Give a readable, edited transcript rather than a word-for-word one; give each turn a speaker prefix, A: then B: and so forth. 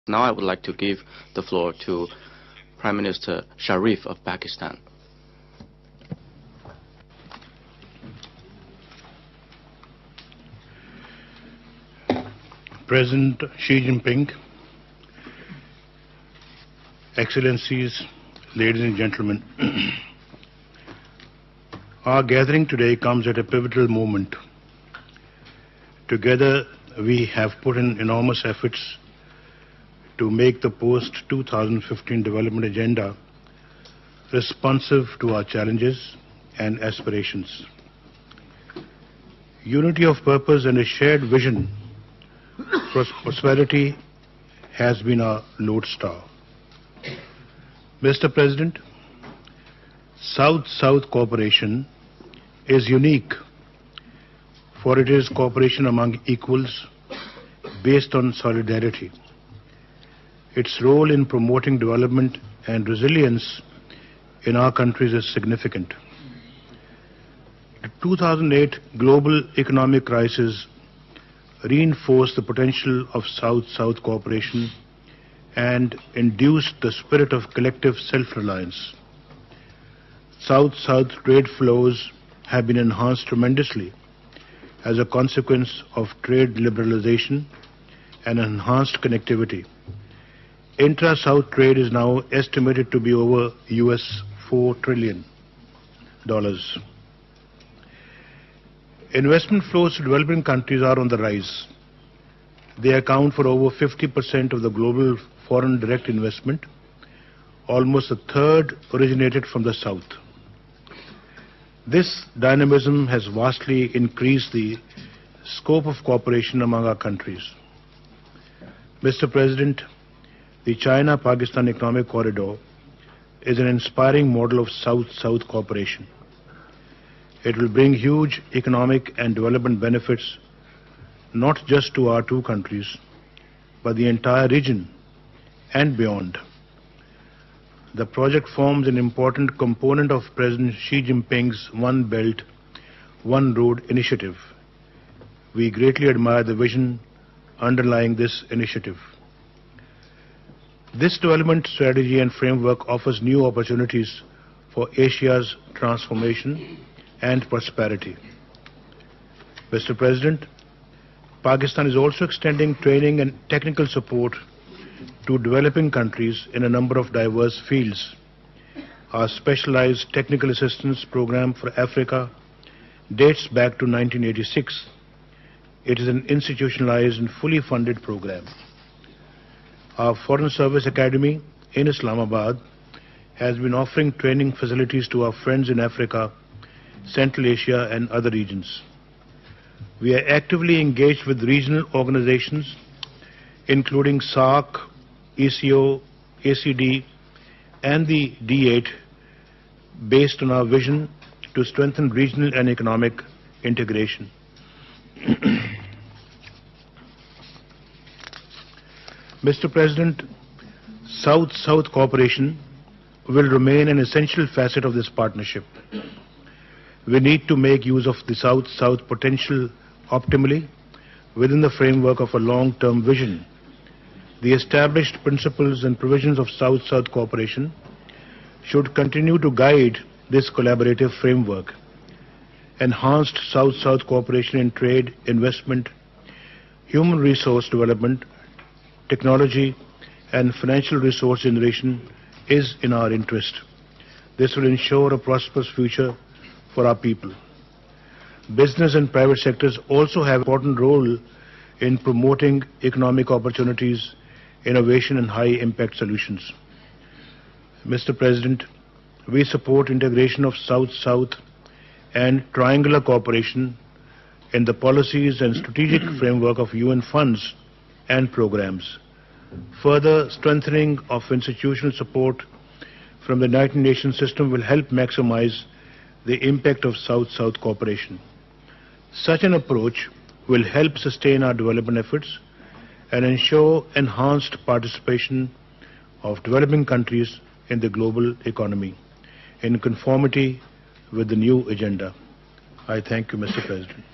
A: Now I would like to give the floor to Prime Minister Sharif of Pakistan.
B: President Xi Jinping, Excellencies, ladies and gentlemen, our gathering today comes at a pivotal moment. Together, we have put in enormous efforts to make the post-2015 development agenda responsive to our challenges and aspirations. Unity of purpose and a shared vision for prosperity has been our lodestar. Mr. President, South-South cooperation is unique, for it is cooperation among equals based on solidarity. Its role in promoting development and resilience in our countries is significant. The 2008 global economic crisis reinforced the potential of South-South cooperation and induced the spirit of collective self-reliance. South-South trade flows have been enhanced tremendously as a consequence of trade liberalization and enhanced connectivity. Intra-South trade is now estimated to be over $4 trillion. Investment flows to developing countries are on the rise. They account for over 50% of the global foreign direct investment. Almost a third originated from the South. This dynamism has vastly increased the scope of cooperation among our countries. Mr. President, the China-Pakistan Economic Corridor is an inspiring model of South-South cooperation. It will bring huge economic and development benefits not just to our two countries, but the entire region and beyond. The project forms an important component of President Xi Jinping's One Belt, One Road initiative. We greatly admire the vision underlying this initiative. This development strategy and framework offers new opportunities for Asia's transformation and prosperity. Mr. President, Pakistan is also extending training and technical support to developing countries in a number of diverse fields. Our specialized technical assistance program for Africa dates back to 1986. It is an institutionalized and fully funded program. Our Foreign Service Academy in Islamabad has been offering training facilities to our friends in Africa, Central Asia and other regions. We are actively engaged with regional organizations including SAARC, ECO, ACD and the D8 based on our vision to strengthen regional and economic integration. Mr. President, South-South cooperation will remain an essential facet of this partnership. We need to make use of the South-South potential optimally within the framework of a long-term vision. The established principles and provisions of South-South cooperation should continue to guide this collaborative framework. Enhanced South-South cooperation in trade, investment, human resource development, technology and financial resource generation is in our interest. This will ensure a prosperous future for our people. Business and private sectors also have an important role in promoting economic opportunities, innovation and high-impact solutions. Mr. President, we support integration of South-South and triangular cooperation in the policies and strategic framework of UN funds and programs. Further strengthening of institutional support from the United Nations system will help maximize the impact of South-South cooperation. Such an approach will help sustain our development efforts and ensure enhanced participation of developing countries in the global economy in conformity with the new agenda. I thank you, Mr. President.